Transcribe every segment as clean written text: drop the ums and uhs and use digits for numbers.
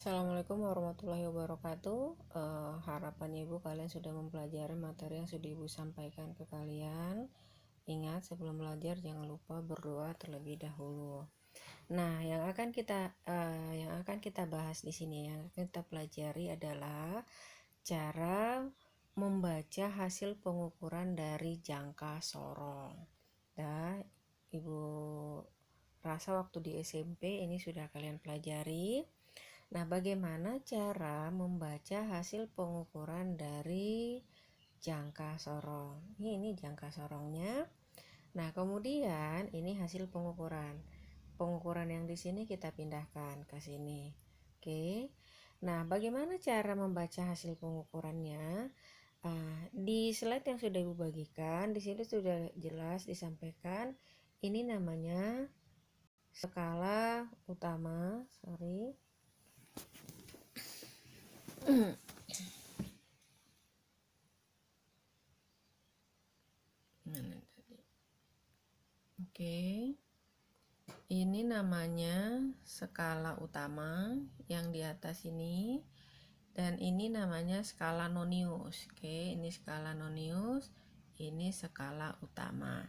Assalamualaikum warahmatullahi wabarakatuh. Harapannya Ibu kalian sudah mempelajari materi yang sudah Ibu sampaikan ke kalian. Ingat, sebelum belajar jangan lupa berdoa terlebih dahulu. Nah, yang akan kita bahas di sini, yang kita pelajari adalah cara membaca hasil pengukuran dari jangka sorong. Nah, Ibu rasa waktu di SMP ini sudah kalian pelajari. Nah, bagaimana cara membaca hasil pengukuran dari jangka sorong? Ini jangka sorongnya. Nah, kemudian ini hasil pengukuran. Pengukuran yang di sini kita pindahkan ke sini. Oke. Nah, bagaimana cara membaca hasil pengukurannya? Di slide yang sudah Ibu bagikan, di sini sudah jelas disampaikan. Ini namanya skala utama, Oke. Ini namanya skala utama yang di atas ini, dan ini namanya skala nonius. Oke, ini skala nonius, ini skala utama.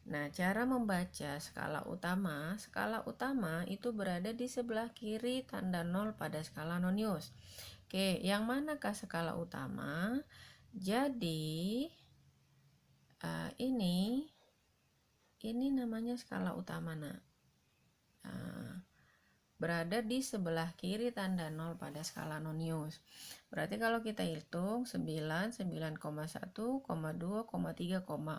Nah, cara membaca skala utama itu berada di sebelah kiri tanda 0 pada skala nonius. Oke, yang manakah skala utama? Jadi ini namanya skala utama. Berada di sebelah kiri tanda 0 pada skala nonius. Berarti kalau kita hitung 9, 9,1, 2, 3, 4,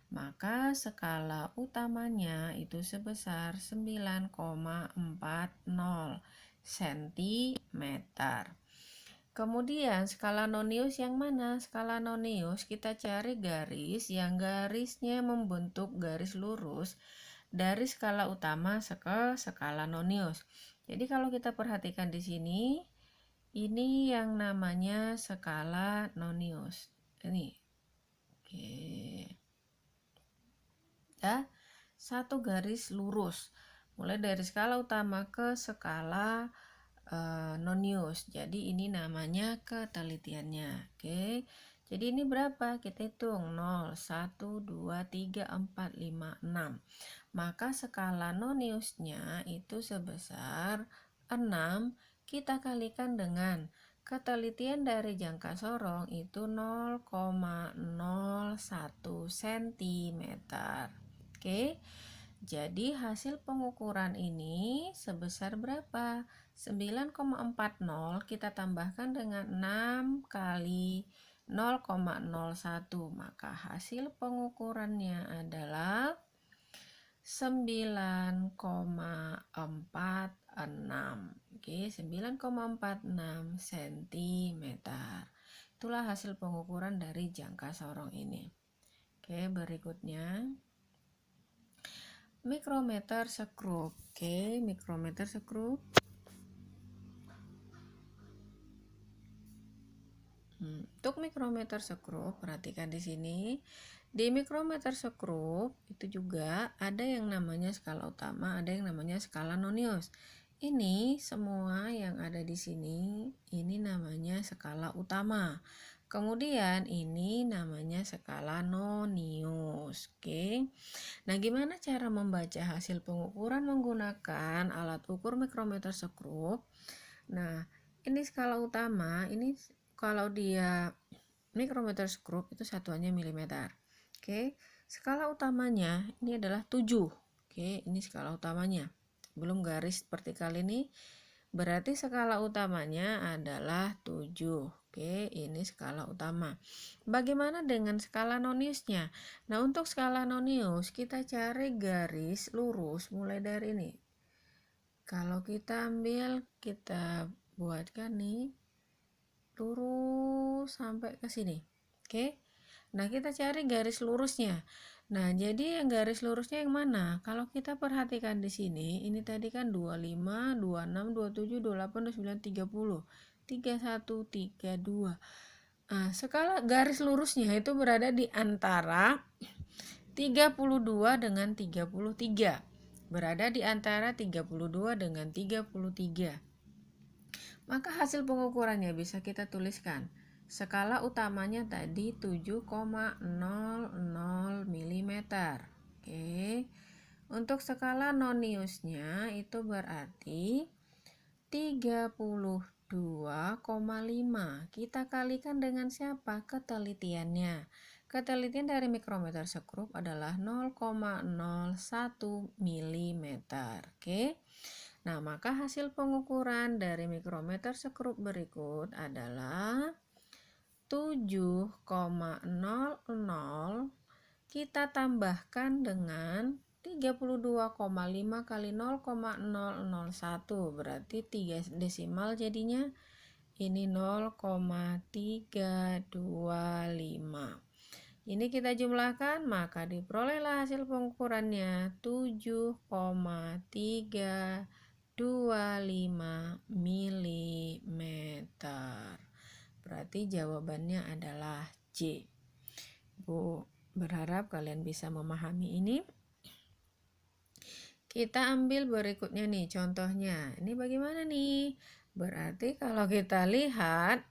maka skala utamanya itu sebesar 9,40 cm. Kemudian skala nonius yang mana? Skala nonius kita cari garis yang garisnya membentuk garis lurus dari skala utama ke skala nonius. Jadi kalau kita perhatikan di sini, ini yang namanya skala nonius. Ini. Oke. Ya, satu garis lurus mulai dari skala utama ke skala nonius. Jadi ini namanya ketelitiannya. Oke. Jadi ini berapa? Kita hitung 0, 1, 2, 3, 4, 5, 6. Maka skala noniusnya itu sebesar 6 kita kalikan dengan ketelitian dari jangka sorong itu 0,01 cm. Oke. Jadi hasil pengukuran ini sebesar berapa? 9,40 kita tambahkan dengan 6 kali 0,01, maka hasil pengukurannya adalah 9,46. Oke, 9,46 cm. Itulah hasil pengukuran dari jangka sorong ini. Oke, berikutnya mikrometer skrup. Oke, mikrometer skrup. Untuk mikrometer skrup, perhatikan di sini. Di mikrometer skrup itu juga ada yang namanya skala utama, ada yang namanya skala nonius. Ini semua yang ada di sini, ini namanya skala utama. Kemudian ini namanya skala nonius. Oke. Nah, gimana cara membaca hasil pengukuran menggunakan alat ukur mikrometer skrup? Nah, ini skala utama, ini kalau dia mikrometer skrup itu satuannya milimeter. Oke, skala utamanya ini adalah 7. Oke, ini skala utamanya. Belum garis vertikal ini, berarti skala utamanya adalah 7. Oke, ini skala utama. Bagaimana dengan skala noniusnya? Nah, untuk skala nonius kita cari garis lurus mulai dari ini. Kalau kita ambil, kita buatkan nih lurus sampai ke sini. Oke. Nah, kita cari garis lurusnya. Nah, jadi yang garis lurusnya yang mana? Kalau kita perhatikan di sini, ini tadi kan 25, 26, 27, 28, 29, 30. 31, 32. Nah, skala garis lurusnya itu berada di antara 32 dengan 33. Berada di antara 32 dengan 33. Maka hasil pengukurannya bisa kita tuliskan. Skala utamanya tadi 7,00 mm. Oke. Untuk skala noniusnya itu berarti 32,5. Kita kalikan dengan siapa? Ketelitiannya. Ketelitian dari mikrometer sekrup adalah 0,01 mm. Oke. Nah, maka hasil pengukuran dari mikrometer sekrup berikut adalah 7,00 kita tambahkan dengan 32,5 kali 0,001 berarti 3 desimal jadinya ini 0,325. Ini kita jumlahkan maka diperolehlah hasil pengukurannya 7,325 mm. Berarti jawabannya adalah C. Bu berharap kalian bisa memahami ini. Kita ambil berikutnya nih contohnya. Ini bagaimana nih? Berarti kalau kita lihat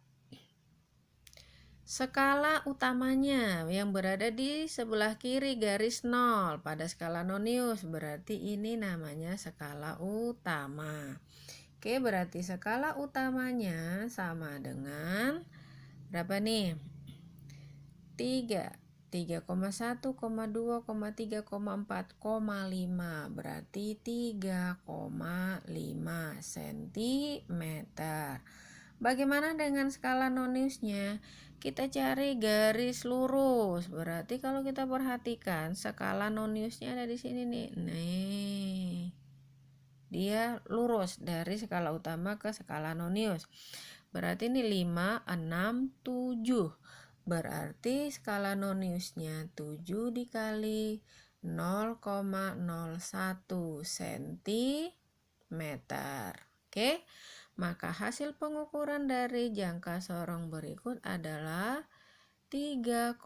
skala utamanya yang berada di sebelah kiri garis 0 pada skala nonius, berarti ini namanya skala utama. Oke, berarti skala utamanya sama dengan berapa nih? 3,1,2,3,4,5 berarti 3,5 cm. Bagaimana dengan skala noniusnya? Kita cari garis lurus. Berarti kalau kita perhatikan skala noniusnya ada di sini nih. Nih. Dia lurus dari skala utama ke skala nonius. Berarti ini 5, 6, 7. Berarti skala noniusnya 7 dikali 0,01 cm. Oke, maka hasil pengukuran dari jangka sorong berikut adalah 3,50.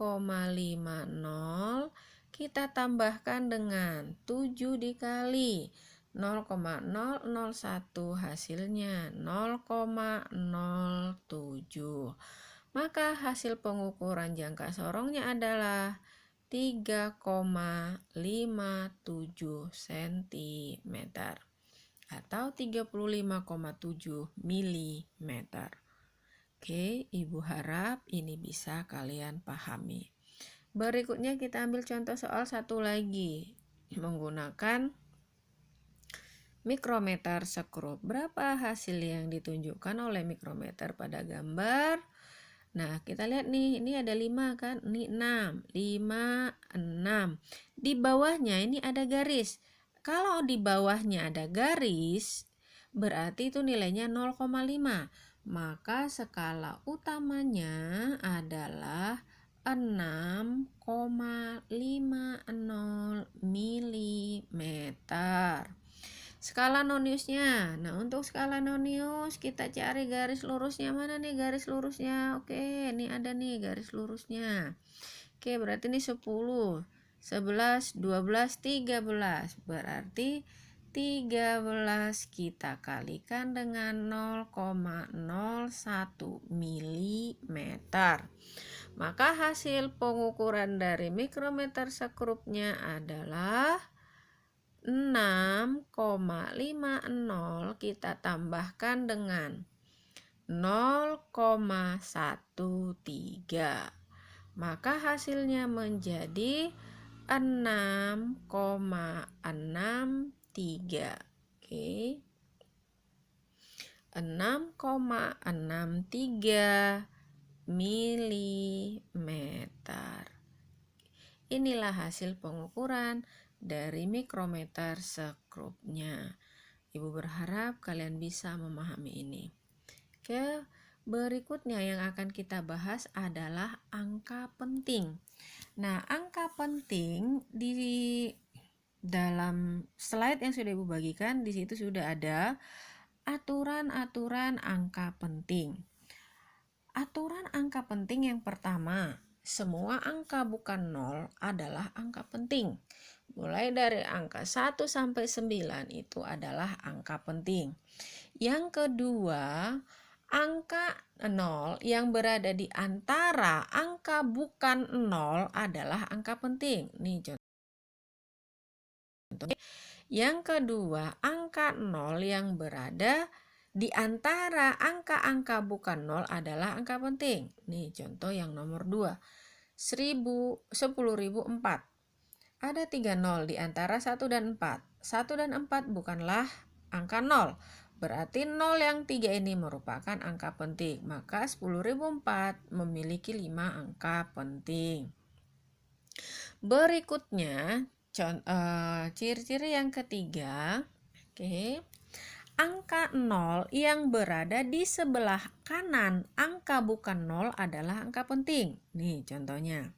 Kita tambahkan dengan 7 dikali 0,001 hasilnya 0,07. Maka hasil pengukuran jangka sorongnya adalah 3,57 cm atau 35,7 mm. Oke, Ibu harap ini bisa kalian pahami. Berikutnya kita ambil contoh soal satu lagi menggunakan mikrometer sekrup. Berapa hasil yang ditunjukkan oleh mikrometer pada gambar? Nah, kita lihat nih, ini ada 5 kan? Ini 6, 5, 6. Di bawahnya ini ada garis. Kalau di bawahnya ada garis, berarti itu nilainya 0,5. Maka skala utamanya adalah 6,50 mm. Skala noniusnya. Nah, untuk skala nonius kita cari garis lurusnya. Mana nih garis lurusnya? Oke, ini ada nih garis lurusnya. Oke, berarti ini 10, 11, 12, 13. Berarti 13 kita kalikan dengan 0,01 mm. Maka hasil pengukuran dari mikrometer sekrupnya adalah 6,50 kita tambahkan dengan 0,13. Maka hasilnya menjadi 6,63. Oke. 6,63 mm. Inilah hasil pengukuran dari mikrometer sekrupnya. Ibu berharap kalian bisa memahami ini. Oke, berikutnya yang akan kita bahas adalah angka penting. Nah, angka penting di dalam slide yang sudah Ibu bagikan, di situ sudah ada aturan-aturan angka penting. Aturan angka penting yang pertama, semua angka bukan 0 adalah angka penting. Mulai dari angka 1 sampai 9 itu adalah angka penting. Yang kedua, angka 0 yang berada di antara angka bukan 0 adalah angka penting. Nih contoh. Yang kedua, angka 0 yang berada di antara angka-angka bukan 0 adalah angka penting. Nih contoh yang nomor 2. 10.004. Ada 3 nol di antara 1 dan 4. 1 dan 4 bukanlah angka 0. Berarti 0 yang 3 ini merupakan angka penting. Maka 10.004 memiliki 5 angka penting. Berikutnya, ciri-ciri yang ketiga. Angka 0 yang berada di sebelah kanan angka bukan 0 adalah angka penting. Nih contohnya.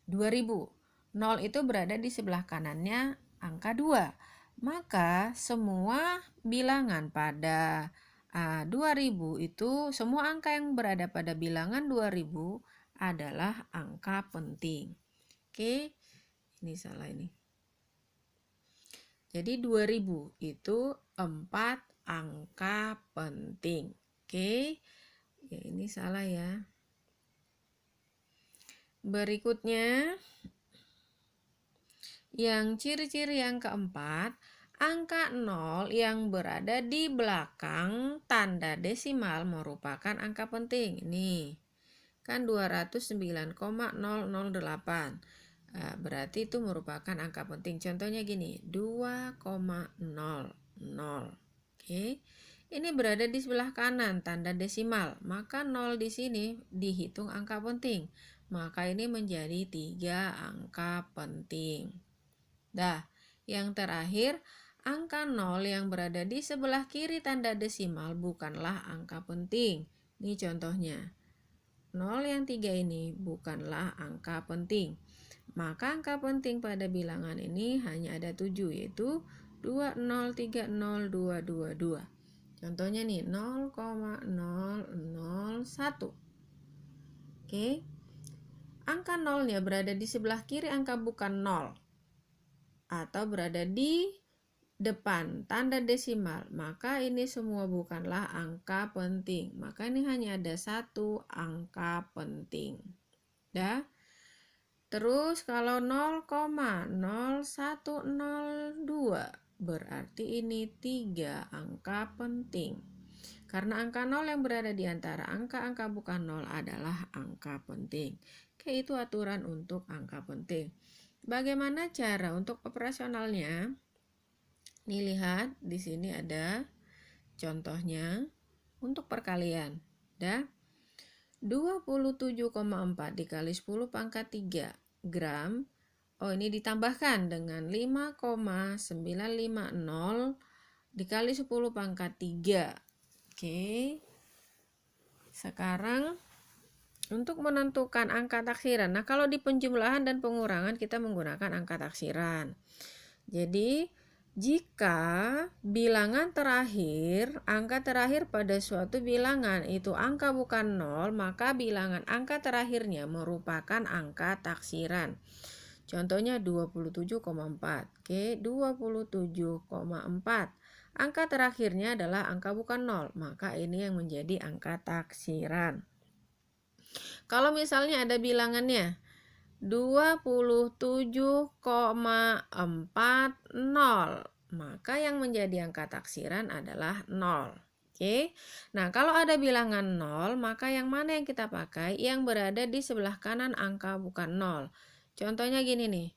2000. 0 itu berada di sebelah kanannya angka 2. Maka semua bilangan pada 2000 itu, semua angka yang berada pada bilangan 2000 adalah angka penting. Oke, ini salah ini. Jadi 2000 itu 4 angka penting. Oke, ya ini salah ya. Berikutnya, yang ciri-ciri yang keempat, angka 0 yang berada di belakang tanda desimal merupakan angka penting. Nih, kan 209,008. Berarti itu merupakan angka penting. Contohnya gini, 2,00. Oke. Ini berada di sebelah kanan tanda desimal, maka 0 di sini dihitung angka penting. Maka ini menjadi 3 angka penting. Dah, yang terakhir, angka 0 yang berada di sebelah kiri tanda desimal bukanlah angka penting. Ini contohnya. 0 yang 3 ini bukanlah angka penting. Maka angka penting pada bilangan ini hanya ada 7, yaitu 2030222. Contohnya nih, 0,001. Oke. Angka 0-nya berada di sebelah kiri angka bukan 0 atau berada di depan tanda desimal, maka ini semua bukanlah angka penting. Maka ini hanya ada 1 angka penting. Dah. Terus kalau 0,0102 berarti ini 3 angka penting. Karena angka 0 yang berada di antara angka-angka bukan 0 adalah angka penting. Oke, itu aturan untuk angka penting. Bagaimana cara untuk operasionalnya? Nih lihat, di sini ada contohnya untuk perkalian. Dah. 27,4 dikali 10 pangkat 3 gram. Oh, ini ditambahkan dengan 5,950 dikali 10 pangkat 3. Oke. Sekarang untuk menentukan angka taksiran. Nah, kalau di penjumlahan dan pengurangan kita menggunakan angka taksiran. Jadi, jika bilangan terakhir, angka terakhir pada suatu bilangan itu angka bukan 0, maka bilangan angka terakhirnya merupakan angka taksiran. Contohnya 27,4. Oke, 27,4. Angka terakhirnya adalah angka bukan 0, maka ini yang menjadi angka taksiran. Kalau misalnya ada bilangannya 27,40, maka yang menjadi angka taksiran adalah 0. Oke. Nah, kalau ada bilangan 0, maka yang mana yang kita pakai? Yang berada di sebelah kanan angka bukan 0. Contohnya gini nih.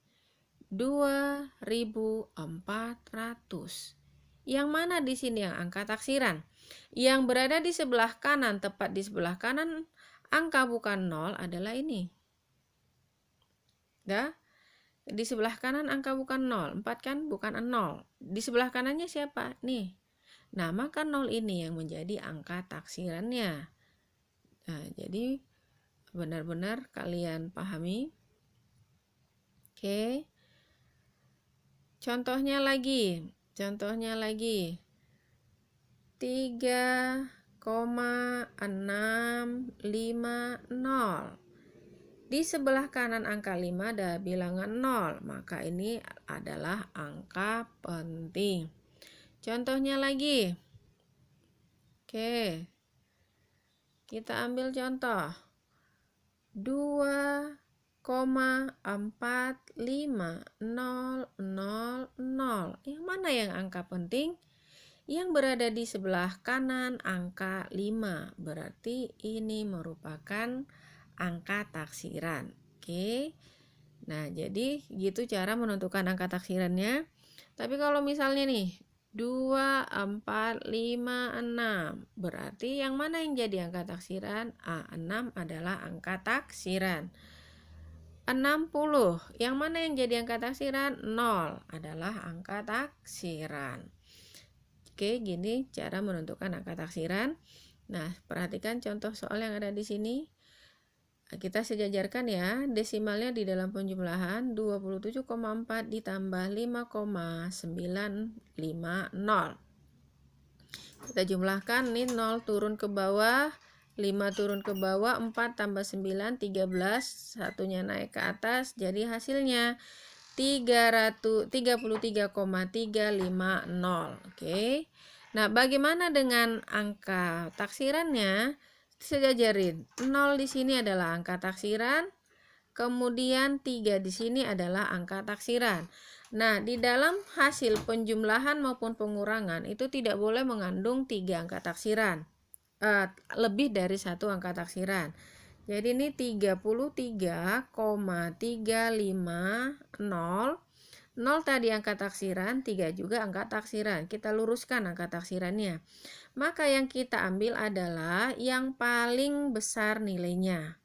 2400. Yang mana di sini yang angka taksiran? Yang berada di sebelah kanan, tepat di sebelah kanan angka bukan 0 adalah ini. Dah, di sebelah kanan angka bukan 0, 4 kan bukan 0. Di sebelah kanannya siapa? Nih. Nah, maka 0 ini yang menjadi angka taksirannya. Nah, jadi benar-benar kalian pahami. Oke. Contohnya lagi. 3,650. Di sebelah kanan angka 5 ada bilangan 0, maka ini adalah angka penting. Contohnya lagi, Oke, kita ambil contoh 2,45000. Yang mana yang angka penting? Yang berada di sebelah kanan angka 5. Berarti ini merupakan angka taksiran. Oke. Nah, jadi gitu cara menentukan angka taksirannya. Tapi kalau misalnya nih 2456, berarti yang mana yang jadi angka taksiran? 6 adalah angka taksiran. 60, yang mana yang jadi angka taksiran? 0 adalah angka taksiran. Oke, gini cara menentukan angka taksiran. Nah, perhatikan contoh soal yang ada di sini. Kita sejajarkan ya, desimalnya di dalam penjumlahan 27,4 ditambah 5,950. Kita jumlahkan, nih 0 turun ke bawah, 5 turun ke bawah, 4 tambah 9, 13, satunya naik ke atas, jadi hasilnya 33,350. Oke. Nah, bagaimana dengan angka taksirannya? Sejajarin. 0 di sini adalah angka taksiran, kemudian 3 di sini adalah angka taksiran. Nah, di dalam hasil penjumlahan maupun pengurangan itu tidak boleh mengandung 3 angka taksiran. Lebih dari 1 angka taksiran. Jadi ini 33,350. 0 tadi angka taksiran, 3 juga angka taksiran. Kita luruskan angka taksirannya. Maka yang kita ambil adalah yang paling besar nilainya.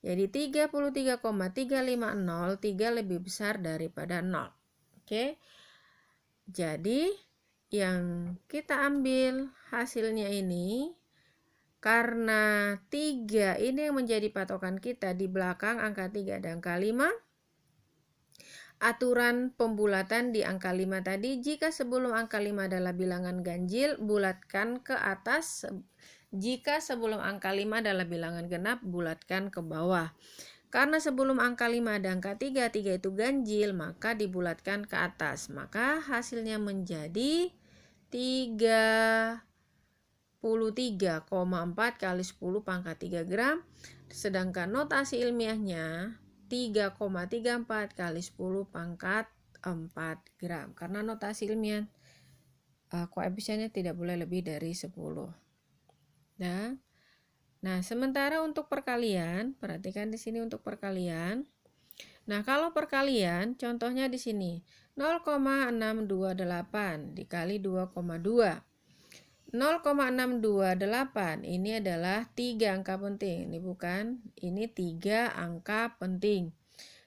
Jadi 33,350, 3 lebih besar daripada 0. Oke. Jadi yang kita ambil hasilnya ini, karena 3 ini yang menjadi patokan kita di belakang angka 3 dan angka 5. Aturan pembulatan di angka 5 tadi, jika sebelum angka 5 adalah bilangan ganjil, bulatkan ke atas. Jika sebelum angka 5 adalah bilangan genap, bulatkan ke bawah. Karena sebelum angka 5 ada angka 3, 3 itu ganjil, maka dibulatkan ke atas. Maka hasilnya menjadi 33,4 kali 10 pangkat 3 gram. Sedangkan notasi ilmiahnya 3,34 kali 10 pangkat 4 gram. Karena notasi ilmiah koefisiennya tidak boleh lebih dari 10. Nah, sementara untuk perkalian, perhatikan di sini untuk perkalian. Nah, kalau perkalian, contohnya di sini 0,628 dikali 2,2. 0,628 ini adalah 3 angka penting. Ini bukan, ini 3 angka penting.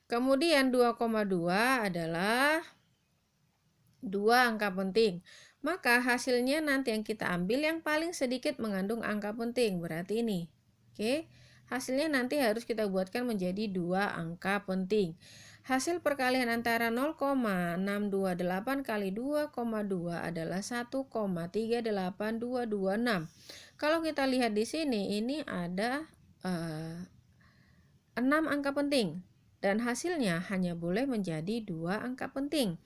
Kemudian 2,2 adalah 2 angka penting. Maka hasilnya nanti yang kita ambil yang paling sedikit mengandung angka penting. Berarti ini. Oke. Hasilnya nanti harus kita buatkan menjadi 2 angka penting. Hasil perkalian antara 0,628 kali 2,2 adalah 1,38226. Kalau kita lihat di sini, ini ada 6 angka penting. Dan hasilnya hanya boleh menjadi 2 angka penting.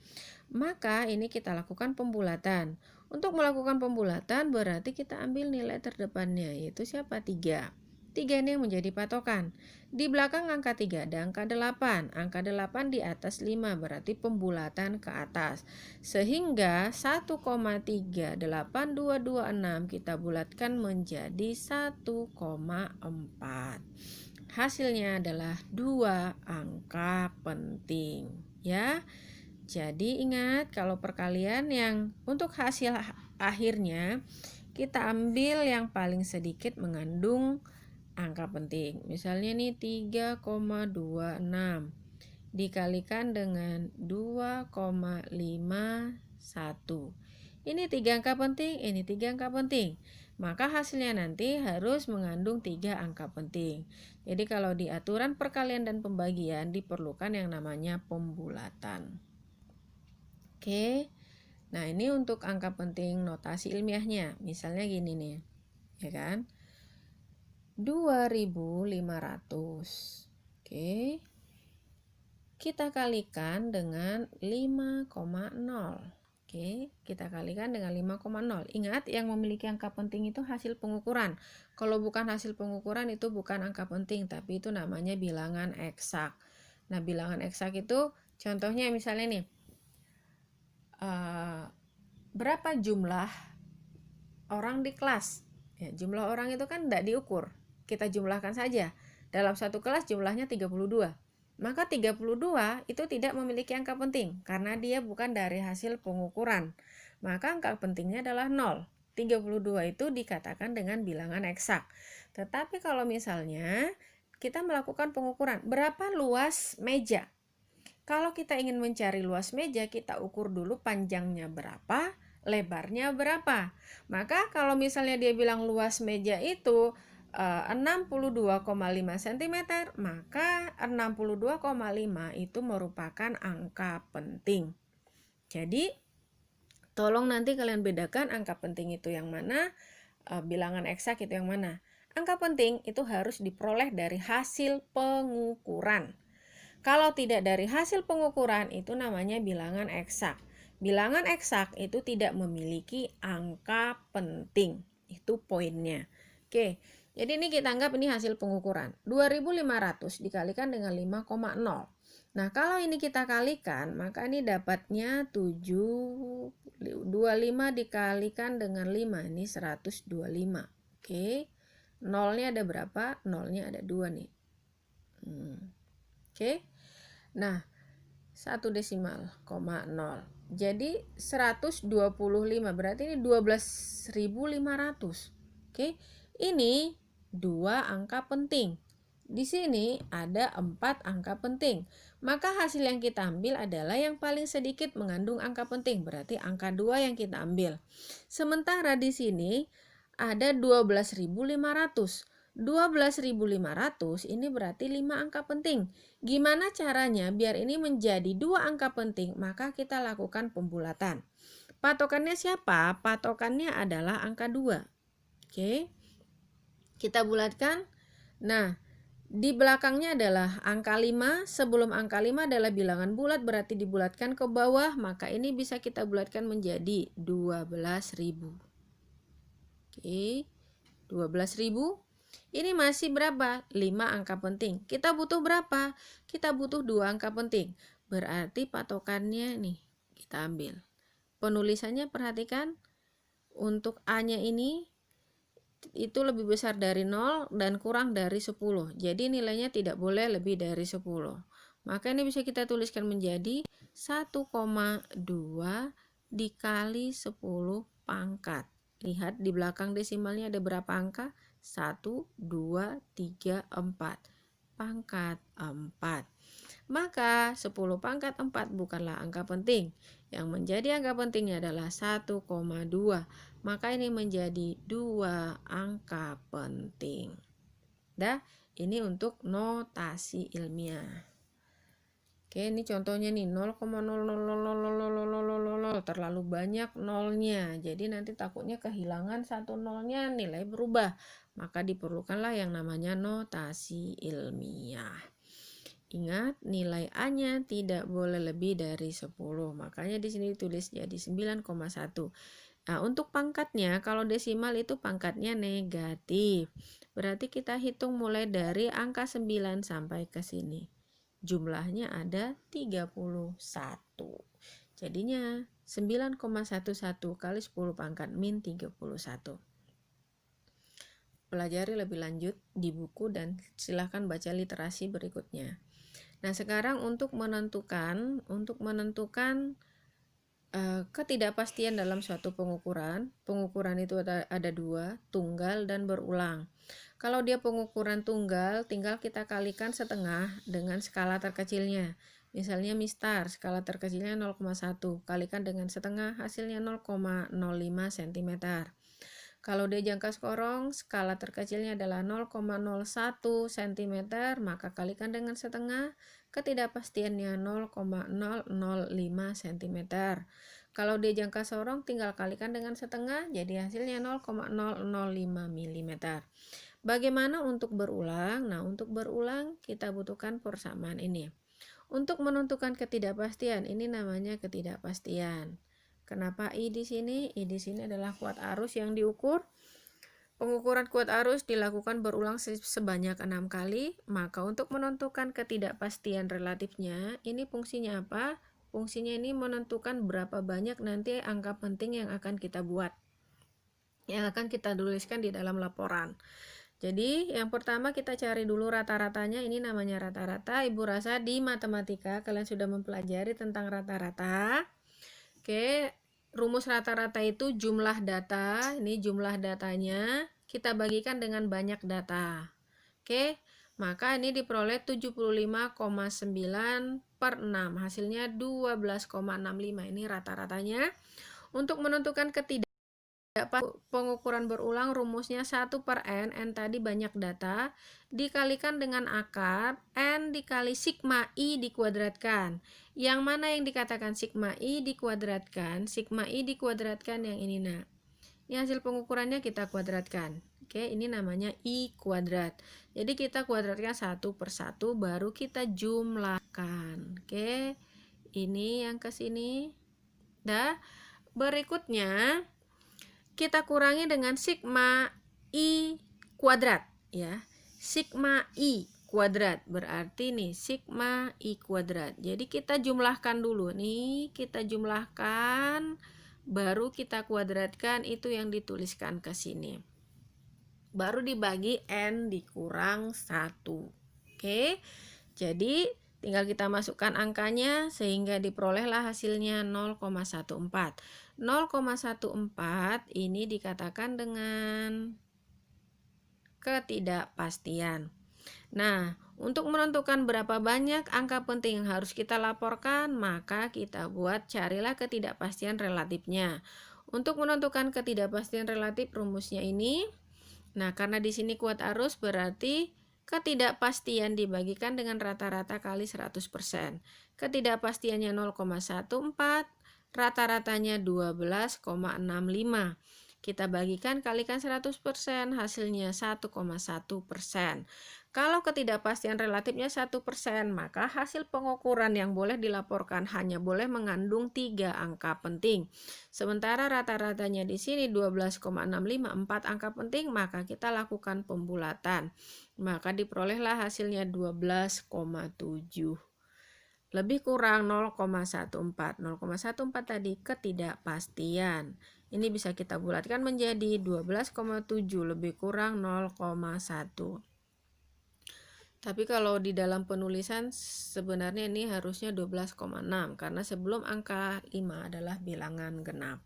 Maka ini kita lakukan pembulatan. Untuk melakukan pembulatan berarti kita ambil nilai terdepannya, yaitu siapa? 3. 3 ini yang menjadi patokan. Di belakang angka 3 ada angka 8. Angka 8 di atas 5 berarti pembulatan ke atas. Sehingga 1,38226 kita bulatkan menjadi 1,4. Hasilnya adalah 2 angka penting, ya. Jadi ingat, kalau perkalian yang untuk hasil akhirnya kita ambil yang paling sedikit mengandung angka penting. Misalnya nih 3,26 dikalikan dengan 2,51. Ini 3 angka penting, ini 3 angka penting. Maka hasilnya nanti harus mengandung 3 angka penting. Jadi kalau di aturan perkalian dan pembagian diperlukan yang namanya pembulatan. Oke. Nah, ini untuk angka penting notasi ilmiahnya. Misalnya gini nih. Ya kan? 2500. Oke. Kita kalikan dengan 5,0. Oke. Oke, kita kalikan dengan 5,0. Ingat, yang memiliki angka penting itu hasil pengukuran. Kalau bukan hasil pengukuran itu bukan angka penting, tapi itu namanya bilangan eksak. Nah, bilangan eksak itu contohnya misalnya nih, berapa jumlah orang di kelas? Ya, jumlah orang itu kan tidak diukur. Kita jumlahkan saja. Dalam satu kelas jumlahnya 32. Maka 32 itu tidak memiliki angka penting karena dia bukan dari hasil pengukuran. Maka angka pentingnya adalah 0. 32 itu dikatakan dengan bilangan eksak. Tetapi kalau misalnya kita melakukan pengukuran, berapa luas meja? Kalau kita ingin mencari luas meja, kita ukur dulu panjangnya berapa, lebarnya berapa. Maka kalau misalnya dia bilang luas meja itu 62,5 cm, maka 62,5 itu merupakan angka penting. Jadi, tolong nanti kalian bedakan angka penting itu yang mana, bilangan eksak itu yang mana. Angka penting itu harus diperoleh dari hasil pengukuran. Kalau tidak dari hasil pengukuran itu namanya bilangan eksak. Bilangan eksak itu tidak memiliki angka penting. Itu poinnya. Oke. Jadi ini kita anggap ini hasil pengukuran. 2500 dikalikan dengan 5,0. Nah, kalau ini kita kalikan, maka ini dapatnya 25 dikalikan dengan 5. Ini 125. Oke. Nolnya ada berapa? Nolnya ada 2 nih. Oke. Nah, 1 desimal, 0. Jadi 125, berarti ini 12.500. Oke. Ini 2 angka penting. Di sini ada 4 angka penting. Maka hasil yang kita ambil adalah yang paling sedikit mengandung angka penting, berarti angka 2 yang kita ambil. Sementara di sini ada 12.500. 12.500 ini berarti 5 angka penting. Gimana caranya biar ini menjadi 2 angka penting? Maka kita lakukan pembulatan. Patokannya siapa? Patokannya adalah angka 2. Oke. Kita bulatkan. Nah, di belakangnya adalah angka 5. Sebelum angka 5 adalah bilangan bulat, berarti dibulatkan ke bawah. Maka ini bisa kita bulatkan menjadi 12.000. Oke, 12.000. Ini masih berapa? 5 angka penting. Kita butuh berapa? Kita butuh 2 angka penting. Berarti patokannya nih, kita ambil. Penulisannya perhatikan. Untuk A-nya ini itu lebih besar dari 0 dan kurang dari 10. Jadi nilainya tidak boleh lebih dari 10. Maka ini bisa kita tuliskan menjadi 1,2 dikali 10 pangkat. Lihat di belakang desimalnya ada berapa angka? 1, 2, 3, 4. Pangkat 4. Maka 10 pangkat 4 bukanlah angka penting. Yang menjadi angka pentingnya adalah 1,2. Maka ini menjadi 2 angka penting. Dah, ini untuk notasi ilmiah. Oke, ini contohnya nih 0,0000000, terlalu banyak nolnya. Jadi nanti takutnya kehilangan satu nolnya, nilai berubah. Maka diperlukanlah yang namanya notasi ilmiah. Ingat, nilai A-nya tidak boleh lebih dari 10. Makanya di sini ditulis jadi 9,1. Nah, untuk pangkatnya, kalau desimal itu pangkatnya negatif. Berarti kita hitung mulai dari angka 9 sampai ke sini. Jumlahnya ada 31. Jadinya 9,11 kali 10 pangkat min 31. Pelajari lebih lanjut di buku dan silahkan baca literasi berikutnya. Nah, sekarang untuk menentukan ketidakpastian dalam suatu pengukuran. Pengukuran itu ada 2, tunggal dan berulang. Kalau dia pengukuran tunggal, tinggal kita kalikan setengah dengan skala terkecilnya. Misalnya mistar, skala terkecilnya 0,1, kalikan dengan setengah, hasilnya 0,05 cm. Kalau dia jangka skorong, skala terkecilnya adalah 0,01 cm, maka kalikan dengan setengah, ketidakpastiannya 0,005 cm. Kalau dia jangka sorong, tinggal kalikan dengan setengah, jadi hasilnya 0,005 mm. Bagaimana untuk berulang? Nah, untuk berulang kita butuhkan persamaan ini. Untuk menentukan ketidakpastian, ini namanya ketidakpastian. Kenapa I di sini? I di sini adalah kuat arus yang diukur. Pengukuran kuat arus dilakukan berulang sebanyak 6 kali, maka untuk menentukan ketidakpastian relatifnya, ini fungsinya apa? Fungsinya ini menentukan berapa banyak nanti angka penting yang akan kita buat, yang akan kita tuliskan di dalam laporan. Jadi yang pertama kita cari dulu rata-ratanya, ini namanya rata-rata. Ibu rasa di matematika kalian sudah mempelajari tentang rata-rata. Oke, rumus rata-rata itu jumlah data, ini jumlah datanya kita bagikan dengan banyak data. Oke, maka ini diperoleh 75,9 per 6, hasilnya 12,65, ini rata-ratanya. Untuk menentukan pengukuran berulang, rumusnya 1 per N tadi banyak data, dikalikan dengan akar, N dikali sigma I dikuadratkan. Yang mana yang dikatakan sigma I dikuadratkan? Sigma I dikuadratkan yang ini, nah. Ini hasil pengukurannya kita kuadratkan. Oke, ini namanya I kuadrat. Jadi kita kuadratkan 1 per 1, baru kita jumlahkan. Oke, ini yang ke sini. Dah, berikutnya kita kurangi dengan sigma I kuadrat ya. Sigma I kuadrat berarti nih sigma I kuadrat. Jadi kita jumlahkan dulu nih, kita jumlahkan baru kita kuadratkan, itu yang dituliskan ke sini. Baru dibagi N dikurang 1. Oke. Jadi tinggal kita masukkan angkanya sehingga diperolehlah hasilnya 0,14. 0,14 ini dikatakan dengan ketidakpastian. Nah, untuk menentukan berapa banyak angka penting yang harus kita laporkan, maka kita buat carilah ketidakpastian relatifnya. Untuk menentukan ketidakpastian relatif, rumusnya ini. Nah, karena di sini kuat arus berarti ketidakpastian dibagikan dengan rata-rata kali 100%. Ketidakpastiannya 0,14, rata-ratanya 12,65. Kita bagikan kalikan 100%, hasilnya 1,1%. Kalau ketidakpastian relatifnya 1%, maka hasil pengukuran yang boleh dilaporkan hanya boleh mengandung 3 angka penting. Sementara rata-ratanya di sini 12,65, 4 angka penting, maka kita lakukan pembulatan. Maka diperolehlah hasilnya 12,7. Lebih kurang 0,14. 0,14 tadi ketidakpastian. Ini bisa kita bulatkan menjadi 12,7 lebih kurang 0,1. Tapi kalau di dalam penulisan sebenarnya ini harusnya 12,6 karena sebelum angka 5 adalah bilangan genap.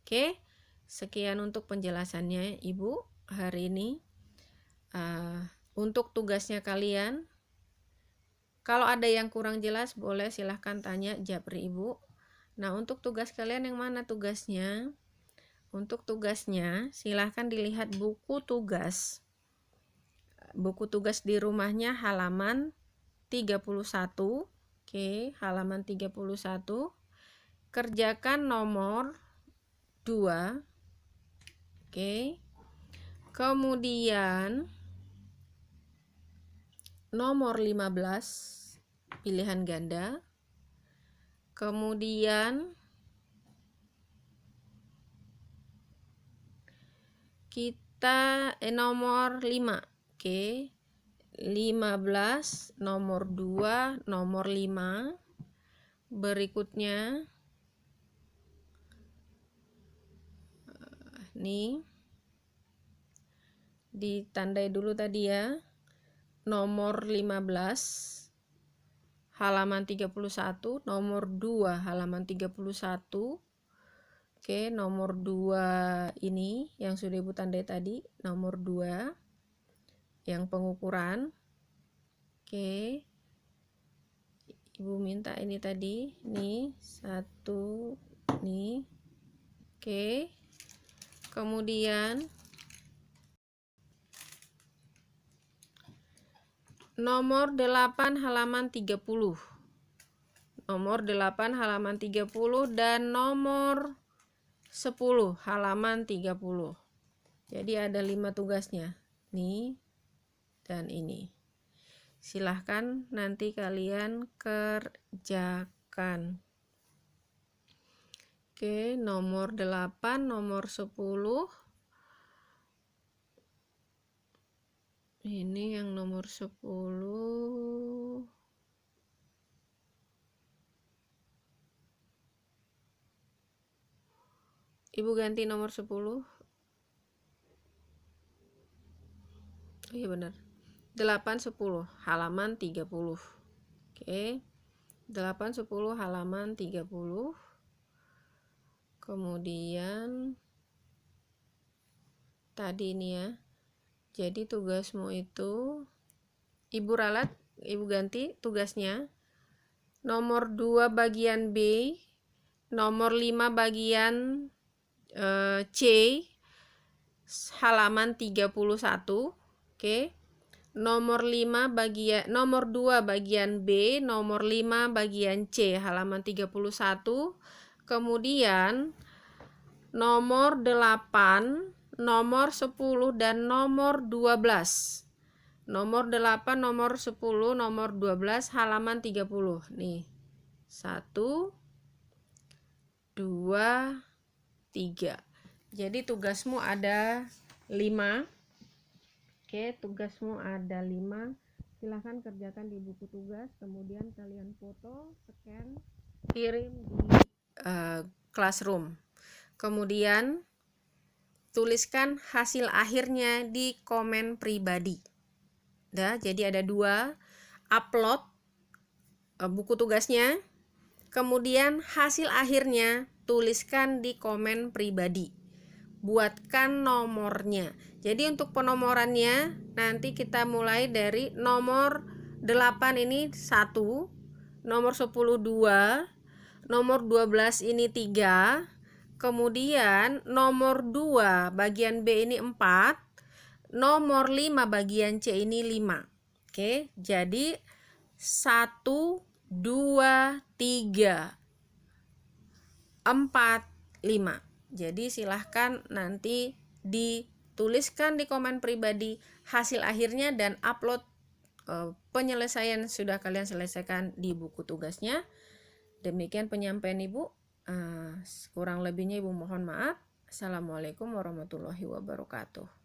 Oke, sekian untuk penjelasannya Ibu hari ini. Untuk tugasnya kalian, kalau ada yang kurang jelas boleh silahkan tanya japri Ibu. Nah, untuk tugas kalian yang mana tugasnya? Untuk tugasnya silahkan dilihat buku tugas. Buku tugas di rumahnya halaman 31. Oke, halaman 31. Kerjakan nomor 2. Oke. Kemudian nomor 15 pilihan ganda. Kemudian kita nomor 5. Oke. 15, nomor 2, nomor 5. Berikutnya nih ditandai dulu tadi ya. Nomor 15 halaman 31, nomor 2 halaman 31. Oke, nomor 2 ini yang sudah Ibu tandai tadi, nomor 2 yang pengukuran. Oke. Ibu minta ini tadi, nih 1 nih. Oke. Kemudian nomor 8 halaman 30. Nomor 8 halaman 30 dan nomor 10 halaman 30. Jadi ada 5 tugasnya. Nih dan ini. Silahkan nanti kalian kerjakan. Oke, nomor 8, nomor 10. Ini yang nomor 10. Ibu ganti nomor 10. Iya benar. 8, 10, halaman 30. Oke. 8, 10, halaman 30. Kemudian tadi ini ya. Jadi tugasmu itu Ibu ralat, Ibu ganti tugasnya. Nomor 2 bagian B, nomor 5 bagian C, halaman 31. Oke. Nomor 2 bagian B, nomor 5 bagian C, halaman 31. Kemudian nomor 8, nomor 10 dan nomor 12. Nomor 8, nomor 10, nomor 12, halaman 30. Nih. 1 2 3. Jadi tugasmu ada 5. Oke, tugasmu ada 5. Silahkan kerjakan di buku tugas, kemudian kalian foto, scan, kirim di classroom. Kemudian tuliskan hasil akhirnya di komen pribadi. Jadi ada 2, upload buku tugasnya, kemudian hasil akhirnya tuliskan di komen pribadi. Buatkan nomornya. Jadi untuk penomorannya nanti kita mulai dari nomor 8 ini 1, nomor 10 2, nomor 12 ini 3, kemudian nomor 2 bagian B ini 4, nomor 5 bagian C ini 5. Oke, jadi 1 2 3 4 5. Jadi silahkan nanti dituliskan di komen pribadi hasil akhirnya dan upload penyelesaian sudah kalian selesaikan di buku tugasnya. Demikian penyampaian Ibu. Kurang lebihnya Ibu mohon maaf. Assalamualaikum warahmatullahi wabarakatuh.